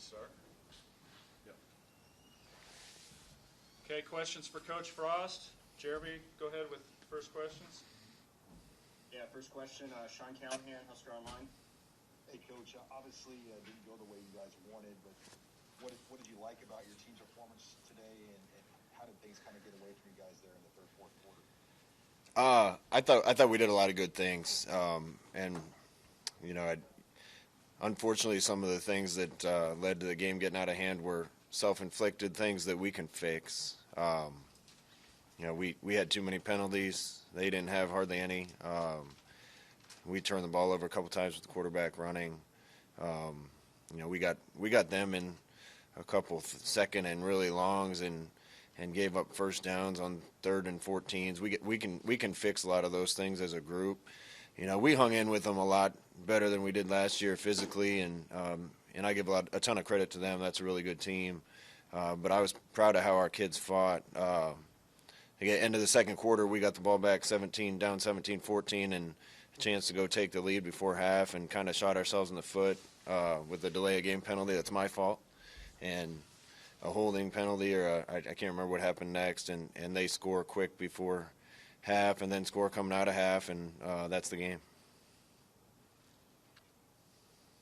Sark. Yep. Okay, questions for Coach Frost. Jeremy, go ahead with first questions. Yeah, first question, Sean Callahan, Husker Online. Hey, Coach, obviously didn't go the way you guys wanted, but what did you like about your team's performance today, and how did things kind of get away from you guys there in the third, fourth quarter? I thought we did a lot of good things, and you know, unfortunately, some of the things that led to the game getting out of hand were self-inflicted things that we can fix. You know, we had too many penalties. They didn't have hardly any. We turned the ball over a couple times with the quarterback running. You know, we got them in a couple second and really longs and gave up first downs on 3rd and 14s. We can fix a lot of those things as a group. You know, we hung in with them a lot better than we did last year physically, and I give a ton of credit to them. That's a really good team. But I was proud of how our kids fought. At the end of the second quarter, we got the ball back down 17-14, and a chance to go take the lead before half, and kind of shot ourselves in the foot with the delay of game penalty. That's my fault. And a holding penalty, or I can't remember what happened next, and they score quick before half, and then score coming out of half, and that's the game.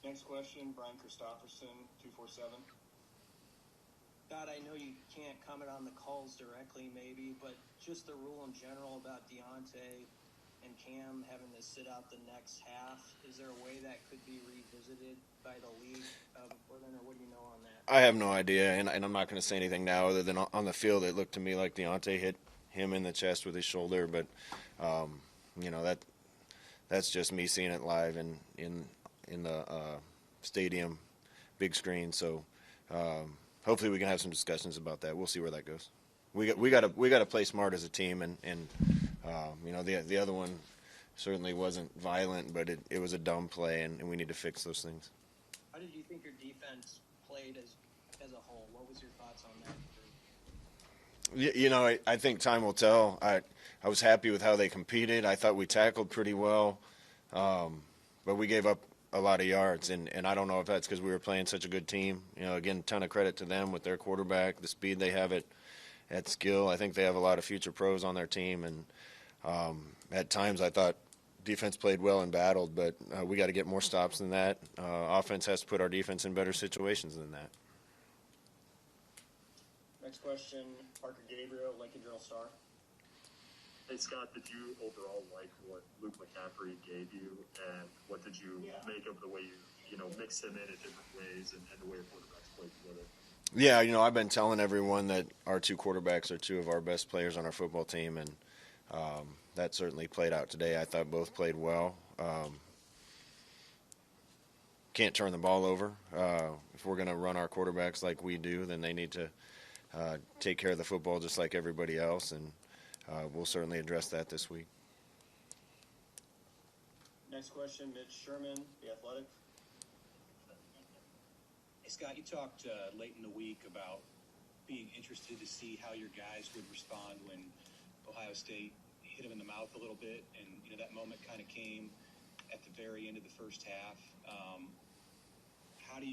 Next question, Brian Christopherson, 247. God, I know you can't comment on the calls directly maybe, but just the rule in general about Deontay and Cam having to sit out the next half, is there a way that could be revisited by the league before then, or what do you know on that? I have no idea, and I'm not going to say anything now other than on the field it looked to me like Deontay hit him in the chest with his shoulder, but you know, that's just me seeing it live in the stadium, big screen. So hopefully we can have some discussions about that. We'll see where that goes. We got to play smart as a team, and you know, the other one certainly wasn't violent, but it was a dumb play, and we need to fix those things. How did you think your defense played as a whole? What was your thoughts on that? You know, I think time will tell. I was happy with how they competed. I thought we tackled pretty well, but we gave up a lot of yards, and I don't know if that's because we were playing such a good team. You know, again, ton of credit to them with their quarterback, the speed they have at skill. I think they have a lot of future pros on their team, and at times I thought defense played well and battled, but we got to get more stops than that. Offense has to put our defense in better situations than that. Next question, Parker Gabriel, Lincoln Journal-Star. Hey, Scott, did you overall like what Luke McCaffrey gave you, and what did you make of the way you mix him in different ways and the way your quarterbacks play together? Yeah, you know, I've been telling everyone that our two quarterbacks are two of our best players on our football team, and that certainly played out today. I thought both played well. Can't turn the ball over. If we're going to run our quarterbacks like we do, then they need to take care of the football just like everybody else, and we'll certainly address that this week. Next question, Mitch Sherman, The Athletic. Hey, Scott, you talked late in the week about being interested to see how your guys would respond when Ohio State hit them in the mouth a little bit, and that moment kind of came at the very end of the first half. How do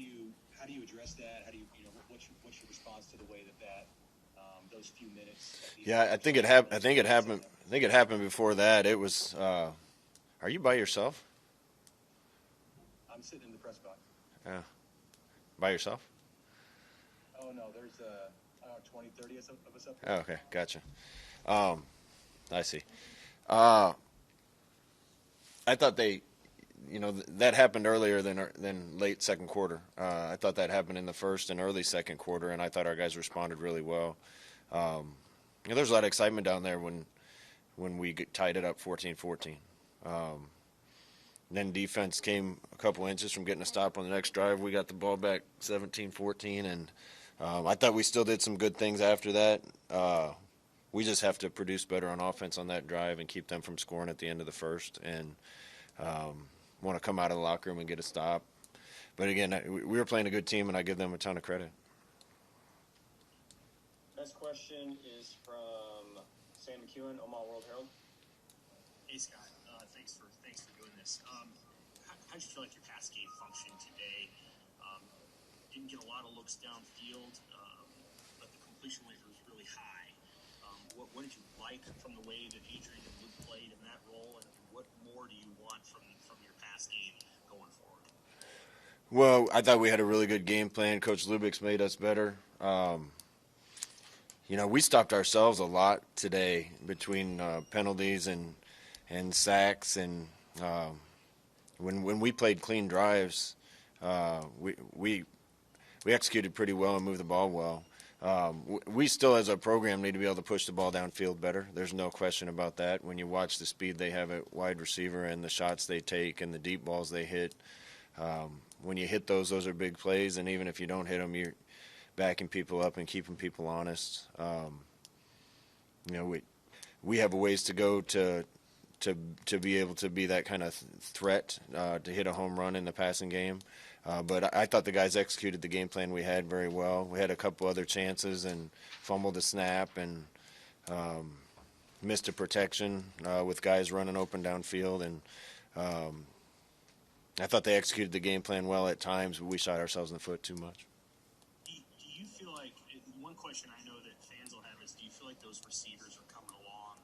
you address that? How do you what's your response to the way that those few minutes? Yeah, I think it happened before that. It was. Are you by yourself? I'm sitting in the press box. Yeah. By yourself? Oh no, there's 20, 30 of us up there. Oh, okay, gotcha. I see. I thought that happened earlier than late second quarter. I thought that happened in the first and early second quarter, and I thought our guys responded really well. There's a lot of excitement down there when we tied it up 14-14. Then defense came a couple inches from getting a stop on the next drive. We got the ball back 17-14, and I thought we still did some good things after that. We just have to produce better on offense on that drive and keep them from scoring at the end of the first, and want to come out of the locker room and get a stop. But again, we were playing a good team, and I give them a ton of credit. Next question is from Sam McEwen, Omaha World Herald. Hey, Scott. Thanks for doing this. How did you feel like your pass game functioned today? didn't get a lot of looks downfield, but the completion rate was really high. What did you like from the way that Adrian and Luke played in that role, and what more do you want from your pass game going forward? Well, I thought we had a really good game plan. Coach Lubbock's made us better. We stopped ourselves a lot today between penalties and sacks, and when we played clean drives, we executed pretty well and moved the ball well. We still, as a program, need to be able to push the ball downfield better. There's no question about that. When you watch the speed they have at wide receiver and the shots they take and the deep balls they hit, when you hit those are big plays. And even if you don't hit them, you're backing people up and keeping people honest. We have a ways to go to be able to be that kind of threat to hit a home run in the passing game. But I thought the guys executed the game plan we had very well. We had a couple other chances and fumbled a snap and missed a protection with guys running open downfield. And I thought they executed the game plan well at times, but we shot ourselves in the foot too much. Do you feel like, one question I know that fans will have is, do you feel like those receivers are coming along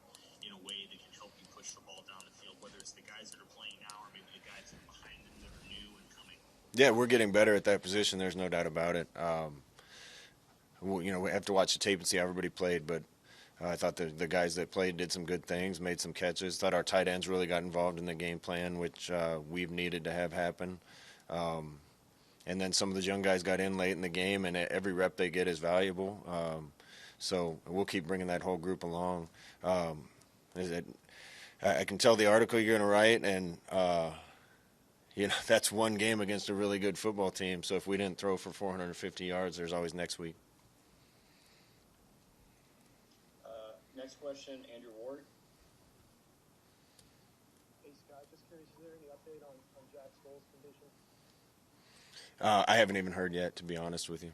in a way that can help you push the ball down the field, whether it's the guys that are playing now or maybe the guys that are behind them that are new and coming? Yeah, we're getting better at that position. There's no doubt about it. We have to watch the tape and see how everybody played, but I thought the guys that played did some good things, made some catches. Thought our tight ends really got involved in the game plan, which we've needed to have happen. And then some of those young guys got in late in the game, and every rep they get is valuable. So we'll keep bringing that whole group along. I can tell the article you're going to write, and that's one game against a really good football team. So if we didn't throw for 450 yards, there's always next week. Next question, Andrew Ward. Hey, Scott, just curious, is there any update on Jack Stoll's condition? I haven't even heard yet, to be honest with you.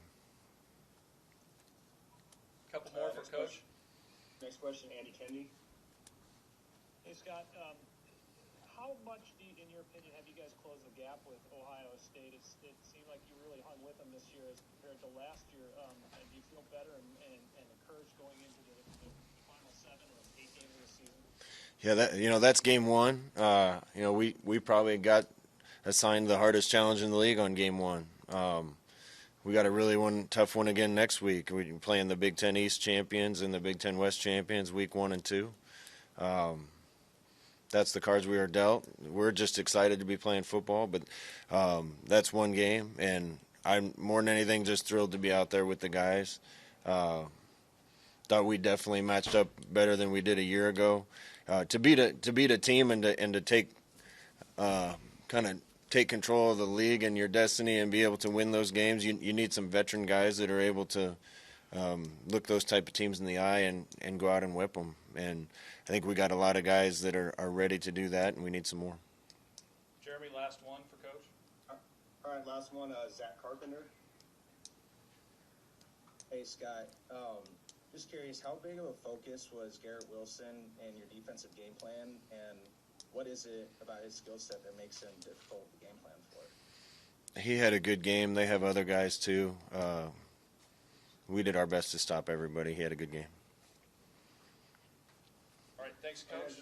Couple more for Coach. Next question, Andy Kendi. Hey, Scott, how much, in your opinion, have you guys closed the gap with Ohio State? It seemed like you really hung with them this year as compared to last year. And do you feel better and encouraged going into the final 7 or 8 games of the season? Yeah, that's game one. We probably got assigned the hardest challenge in the league on game one. We got a really tough one again next week. We're playing the Big Ten East champions and the Big Ten West champions week 1 and 2. That's the cards we are dealt. We're just excited to be playing football, but that's one game, and I'm more than anything just thrilled to be out there with the guys. Thought we definitely matched up better than we did a year ago. To beat a team and to take kind of take control of the league and your destiny and be able to win those games, you need some veteran guys that are able to look those type of teams in the eye and go out and whip them. And I think we got a lot of guys that are ready to do that, and we need some more. Jeremy, last one for Coach. All right, last one, Zach Carpenter. Hey, Scott. Just curious, how big of a focus was Garrett Wilson in your defensive game plan, and what is it about his skill set that makes him difficult to game plan for? He had a good game. They have other guys too. We did our best to stop everybody. He had a good game. All right, thanks, Coach.